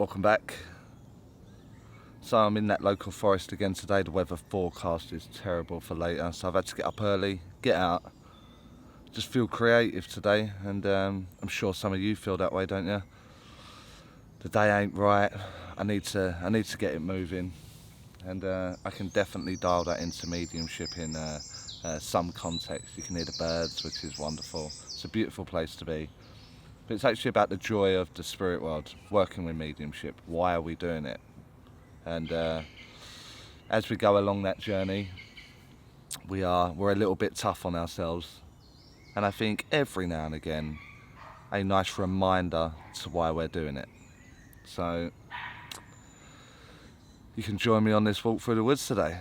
Welcome back. So I'm in that local forest again today. The weather forecast is terrible for later, so I've had to get up early, get out, just feel creative today, and I'm sure some of you feel that way, don't you? The day ain't right. I need to get it moving, and I can definitely dial that into mediumship in some context. You can hear the birds, which is wonderful. It's a beautiful place to be. But it's actually about the joy of the spirit world, working with mediumship. Why are we doing it? And as we go along that journey, we're a little bit tough on ourselves. And I think every now and again, a nice reminder to why we're doing it. So you can join me on this walk through the woods today.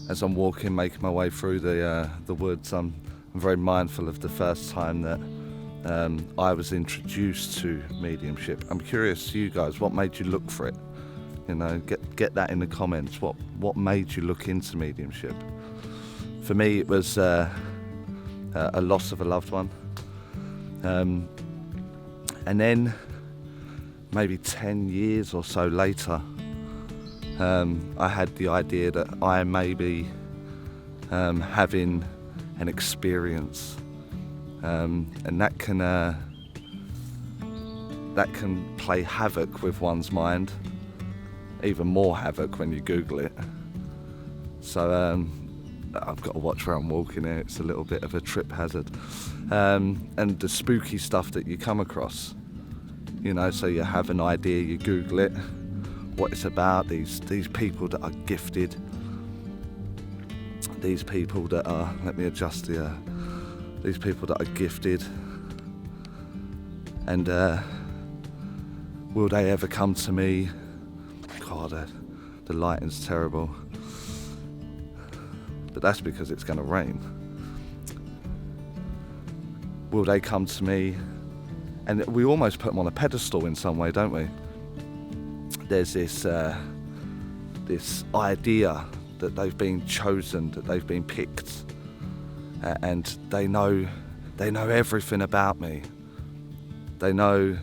As I'm walking, making my way through the woods, I'm very mindful of the first time that I was introduced to mediumship. I'm curious, you guys, what made you look for it? You know, get that in the comments. What made you look into mediumship? For me, it was a loss of a loved one, and then maybe 10 years or so later, I had the idea that I may be having an experience, and that can play havoc with one's mind, even more havoc when you Google it. So I've got to watch where I'm walking here. It's a little bit of a trip hazard, and the spooky stuff that you come across. You know, so you have an idea, you Google it, what it's about, these people that are gifted, these people that are, these people that are gifted, and will they ever come to me? God, the lighting's terrible, but that's because it's going to rain. Will they come to me? And we almost put them on a pedestal in some way, don't we? There's this idea that they've been chosen, that they've been picked, and they know everything about me. They know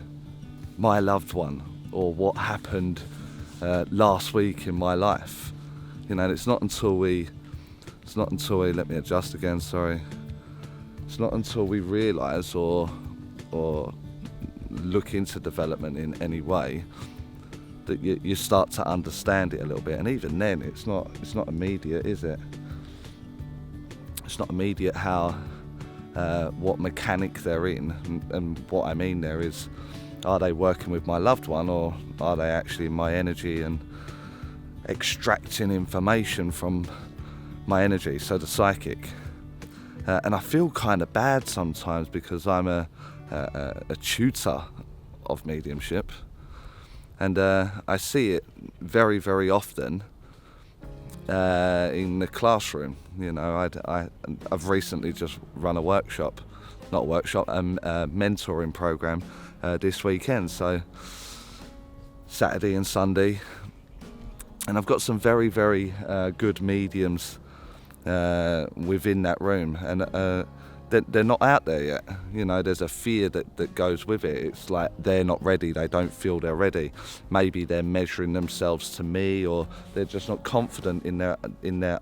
my loved one, or what happened last week in my life. You know, it's not until we let me adjust again, sorry. It's not until we realise or look into development in any way that you start to understand it a little bit. And even then, it's not immediate, is it? It's not immediate how what mechanic they're in, and what I mean there is, are they working with my loved one, or are they actually in my energy and extracting information from my energy, so the psychic. And I feel kind of bad sometimes, because I'm a tutor of mediumship, and I see it very, very often in the classroom. You know, I've recently just run a mentoring program this weekend, so Saturday and Sunday, and I've got some very, very good mediums within that room, and they're not out there yet. You know, there's a fear that goes with it. It's like they're not ready, they don't feel they're ready. Maybe they're measuring themselves to me, or they're just not confident in their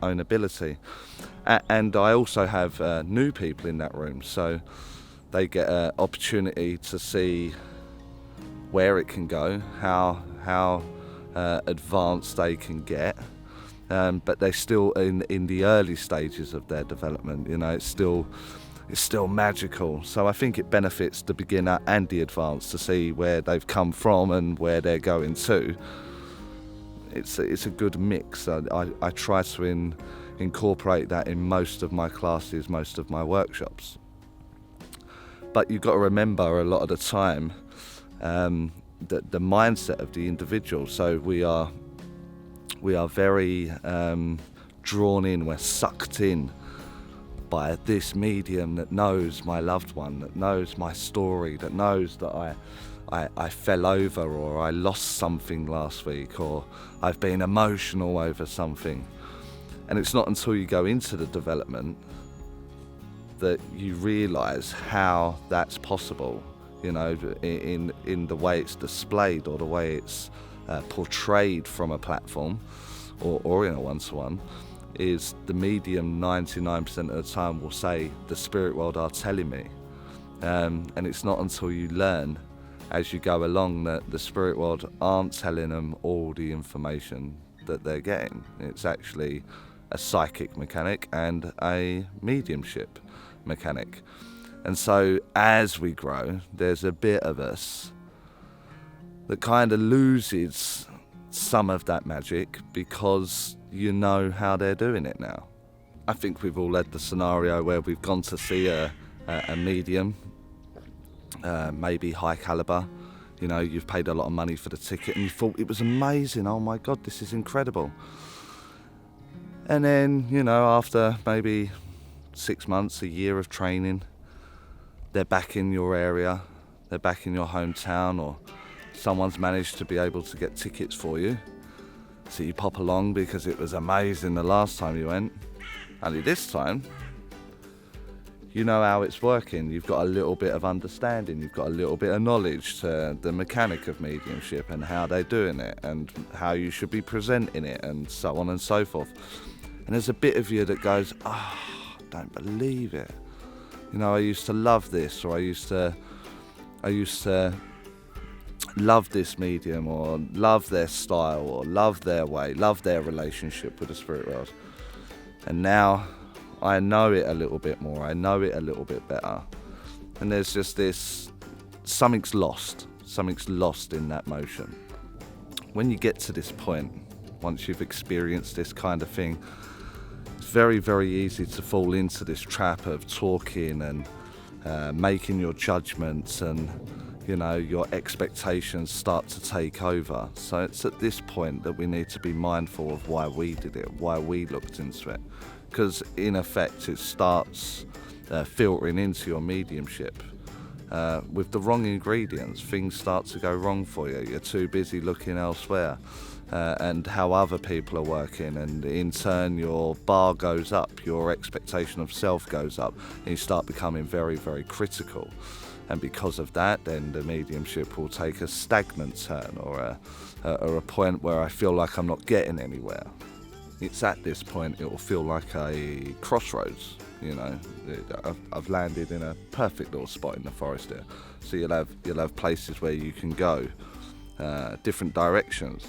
own ability. And I also have new people in that room, so they get an opportunity to see where it can go, how advanced they can get. But they're still in the early stages of their development. You know, it's still magical. So I think it benefits the beginner and the advanced to see where they've come from and where they're going to. It's a good mix. I try to incorporate that in most of my classes, most of my workshops. But you've got to remember, a lot of the time, the mindset of the individual. So we are very drawn in, we're sucked in by this medium that knows my loved one, that knows my story, that knows that I fell over, or I lost something last week, or I've been emotional over something. And it's not until you go into the development that you realise how that's possible, you know, in the way it's displayed or the way it's portrayed from a platform or in a one-to-one. Is the medium 99% of the time will say, the spirit world are telling me. And it's not until you learn as you go along that the spirit world aren't telling them all the information that they're getting. It's actually a psychic mechanic and a mediumship mechanic. And so as we grow, there's a bit of us that kind of loses some of that magic because you know how they're doing it now. I think we've all had the scenario where we've gone to see a medium, maybe high caliber. You know, you've paid a lot of money for the ticket and you thought it was amazing. Oh my God, this is incredible. And then, you know, after maybe 6 months, a year of training, they're back in your area, they're back in your hometown, or someone's managed to be able to get tickets for you. So you pop along because it was amazing the last time you went. Only this time, you know how it's working. You've got a little bit of understanding. You've got a little bit of knowledge to the mechanic of mediumship and how they're doing it and how you should be presenting it and so on and so forth. And there's a bit of you that goes, I don't believe it. You know, I used to love this, or I used to love this medium, or love their style, or love their way, love their relationship with the spirit world. And now I know it a little bit more, I know it a little bit better. And there's just this, something's lost in that motion. When you get to this point, once you've experienced this kind of thing, it's very, very easy to fall into this trap of talking and making your judgments, and you know, your expectations start to take over. So it's at this point that we need to be mindful of why we did it, why we looked into it. Because in effect it starts filtering into your mediumship. With the wrong ingredients, things start to go wrong for you. You're too busy looking elsewhere and how other people are working, and in turn your bar goes up, your expectation of self goes up, and you start becoming very, very critical. And because of that, then the mediumship will take a stagnant turn, or a point where I feel like I'm not getting anywhere. It's at this point it will feel like a crossroads. You know, I've landed in a perfect little spot in the forest here. So you'll have places where you can go different directions,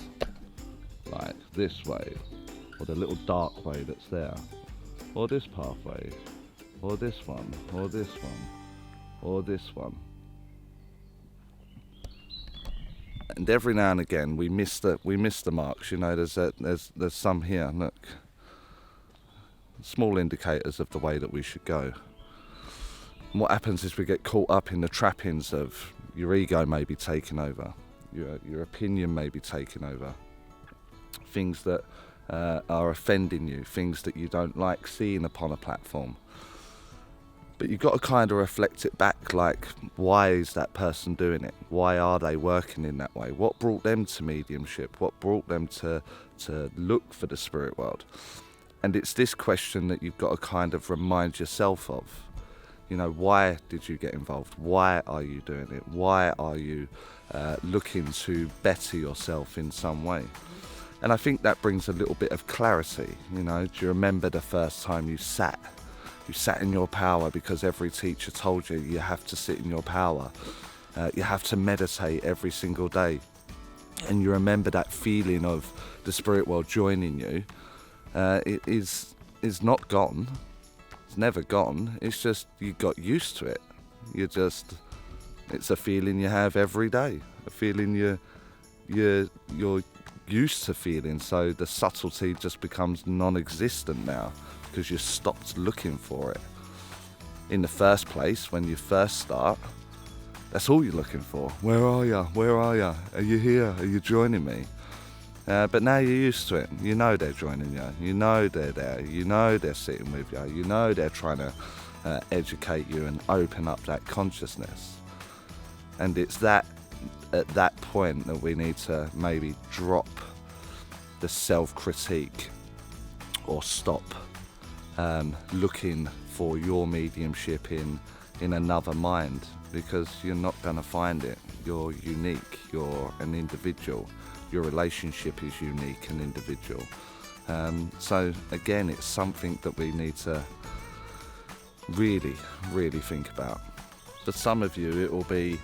like this way, or the little dark way that's there, or this pathway, or this one, or this one, or this one. And every now and again we miss the marks. You know, there's some here. Look, small indicators of the way that we should go. And what happens is we get caught up in the trappings of your ego may be taken over, your opinion may be taken over, things that are offending you, things that you don't like seeing upon a platform. But you've got to kind of reflect it back, like, why is that person doing it? Why are they working in that way? What brought them to mediumship? What brought them to look for the spirit world? And it's this question that you've got to kind of remind yourself of. You know, why did you get involved? Why are you doing it? Why are you looking to better yourself in some way? And I think that brings a little bit of clarity. You know, do you remember the first time you sat in your power because every teacher told you you have to sit in your power, you have to meditate every single day, and you remember that feeling of the spirit world joining you? It is not gone. It's never gone. It's just you got used to it. It's a feeling you have every day, a feeling you're used to feeling. So the subtlety just becomes non-existent now, because you stopped looking for it. In the first place, when you first start, that's all you're looking for. Where are you? Where are you? Are you here? Are you joining me? But now you're used to it. You know they're joining you. You know they're there. You know they're sitting with you. You know they're trying to educate you and open up that consciousness. And it's that at that point that we need to maybe drop the self-critique, or stop looking for your mediumship in another mind, because you're not going to find it. You're unique, you're an individual, your relationship is unique and individual. So again, it's something that we need to really, really think about. For some of you, it will be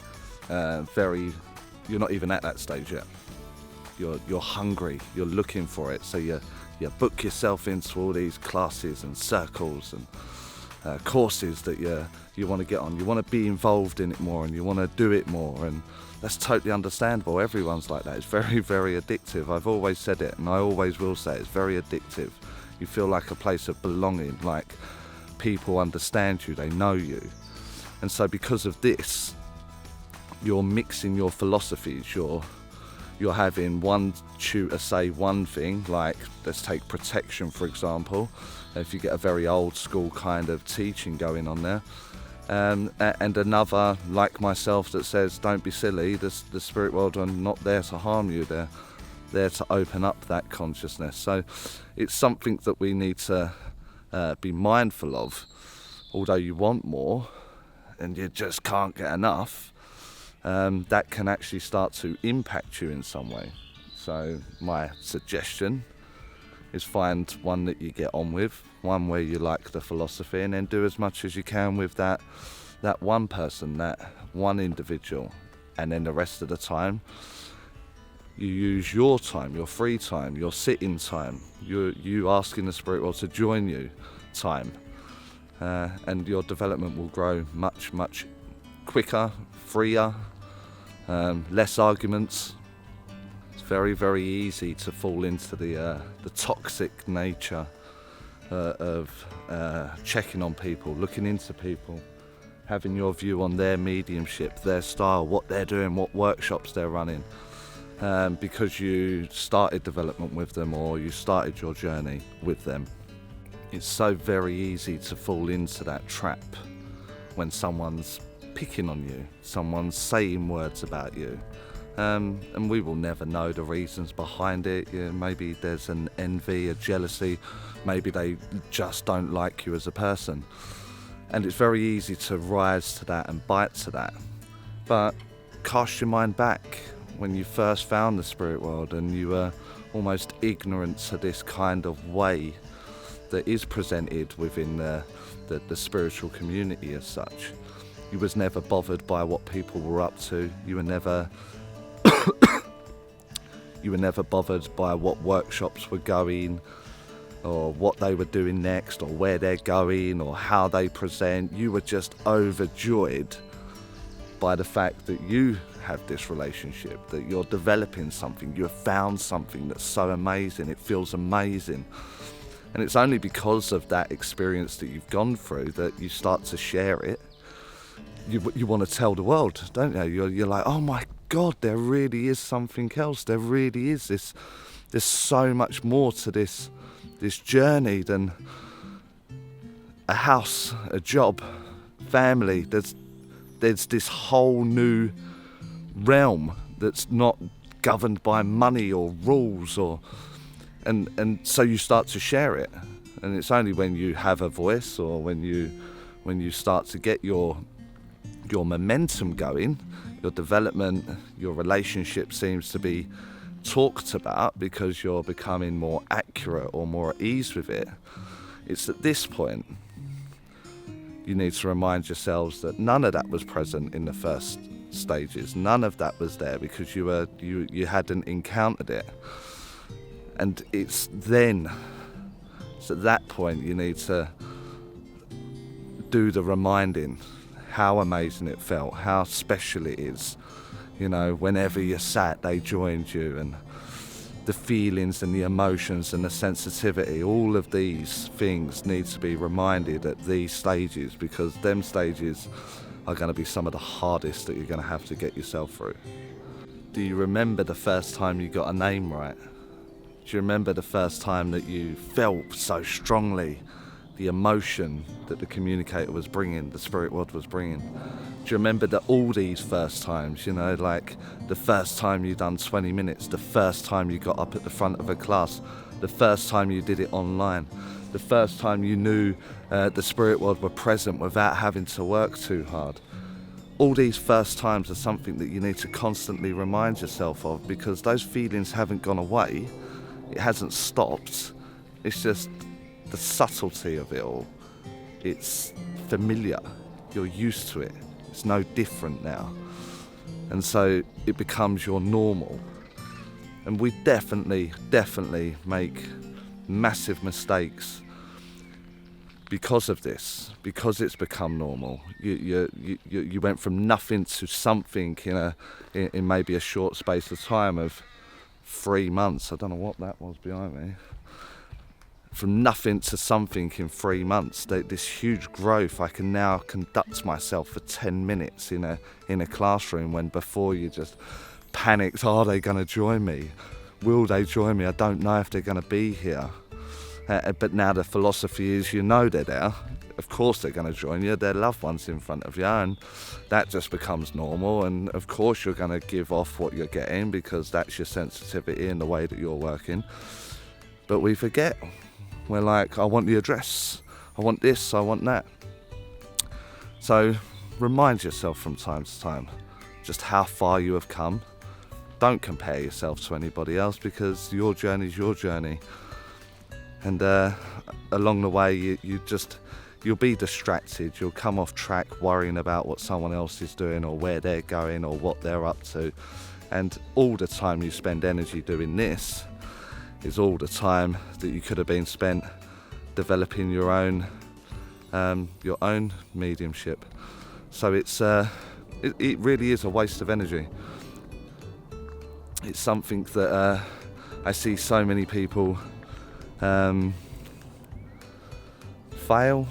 you're not even at that stage yet. You're hungry, you're looking for it, so you book yourself into all these classes and circles and courses that you want to get on. You want to be involved in it more and you want to do it more, and that's totally understandable. Everyone's like that. It's very, very addictive. I've always said it, and I always will say it. It's very addictive. You feel like a place of belonging, like people understand you, they know you. And so because of this, you're mixing your philosophies. You're having one tutor say one thing, like let's take protection for example. If you get a very old school kind of teaching going on there, and another like myself that says don't be silly, the spirit world are not there to harm you, they're there to open up that consciousness. So it's something that we need to be mindful of. Although you want more and you just can't get enough, that can actually start to impact you in some way. So my suggestion is find one that you get on with, one where you like the philosophy, and then do as much as you can with that one person, that one individual. And then the rest of the time, you use your time, your free time, your sitting time, you asking the spirit world to join you time. And your development will grow much, much quicker, freer, less arguments. It's very, very easy to fall into the toxic nature of checking on people, looking into people, having your view on their mediumship, their style, what they're doing, what workshops they're running, because you started development with them or you started your journey with them. It's so very easy to fall into that trap when someone's picking on you, someone's saying words about you, and we will never know the reasons behind it. Maybe there's an envy, a jealousy, maybe they just don't like you as a person, and it's very easy to rise to that and bite to that. But cast your mind back when you first found the spirit world and you were almost ignorant to this kind of way that is presented within the spiritual community as such. You was never bothered by what people were up to. You were never bothered by what workshops were going or what they were doing next or where they're going or how they present. You were just overjoyed by the fact that you have this relationship, that you're developing something, you have found something that's so amazing, it feels amazing. And it's only because of that experience that you've gone through that you start to share it. You want to tell the world, don't you? You're like, oh my God, there really is something else. There really is this. There's so much more to this journey than a house, a job, family. There's this whole new realm that's not governed by money or rules and so you start to share it. And it's only when you have a voice or when you start to get your momentum going, your development, your relationship seems to be talked about because you're becoming more accurate or more at ease with it. It's at this point you need to remind yourselves that none of that was present in the first stages. None of that was there because you hadn't encountered it. And it's at that point you need to do the reminding how amazing it felt, how special it is. You know, whenever you sat, they joined you, and the feelings and the emotions and the sensitivity, all of these things need to be reminded at these stages, because them stages are going to be some of the hardest that you're going to have to get yourself through. Do you remember the first time you got a name right? Do you remember the first time that you felt so strongly the emotion that the communicator was bringing, the spirit world was bringing? Do you remember that all these first times, you know, like the first time you done 20 minutes, the first time you got up at the front of a class, the first time you did it online, the first time you knew the spirit world were present without having to work too hard. All these first times are something that you need to constantly remind yourself of, because those feelings haven't gone away, it hasn't stopped, it's just the subtlety of it all. It's familiar, you're used to it, it's no different now. And so it becomes your normal. And we definitely make massive mistakes because of this, because it's become normal. You went from nothing to something in maybe a short space of time of 3 months. I don't know what that was behind me. From nothing to something in 3 months. This huge growth. I can now conduct myself for 10 minutes in a classroom, when before you just panicked. Are they going to join me? Will they join me? I don't know if they're going to be here. But now the philosophy is, you know they're there. Of course they're going to join you. They're loved ones in front of you, and that just becomes normal. And of course you're going to give off what you're getting, because that's your sensitivity and the way that you're working. But we forget. We're like, I want the address. I want this. I want that. So remind yourself from time to time just how far you have come. Don't compare yourself to anybody else, because your journey is your journey. And along the way, you'll be distracted. You'll come off track worrying about what someone else is doing, or where they're going, or what they're up to. And all the time you spend energy doing this is all the time that you could have been spent developing your own mediumship. So it really is a waste of energy. It's something that I see so many people fail.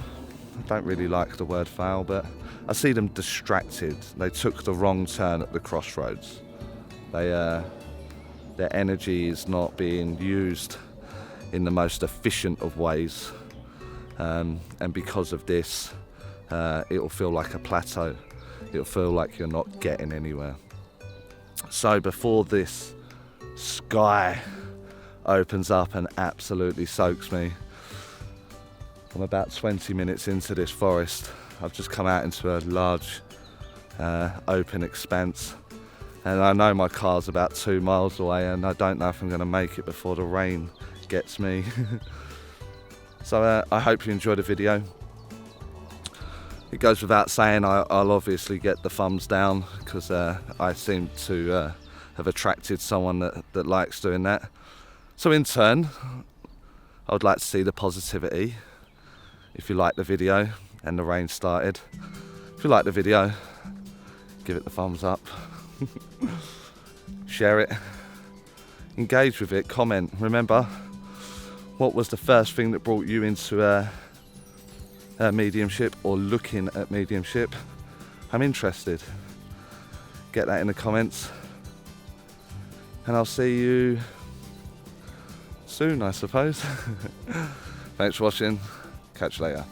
I don't really like the word fail, but I see them distracted. They took the wrong turn at the crossroads. Their energy is not being used in the most efficient of ways, and because of this, it'll feel like a plateau. It'll feel like you're not getting anywhere. So before this sky opens up and absolutely soaks me, I'm about 20 minutes into this forest. I've just come out into a large open expanse, and I know my car's about 2 miles away, and I don't know if I'm going to make it before the rain gets me. So I hope you enjoyed the video. It goes without saying I'll obviously get the thumbs down, because I seem to have attracted someone that likes doing that. So in turn, I would like to see the positivity. If you like the video and the rain started, if you like the video, give it the thumbs up. Share it, engage with it, comment. Remember, what was the first thing that brought you into mediumship, or looking at mediumship? I'm interested. Get that in the comments, and I'll see you soon, I suppose. Thanks for watching. Catch you later.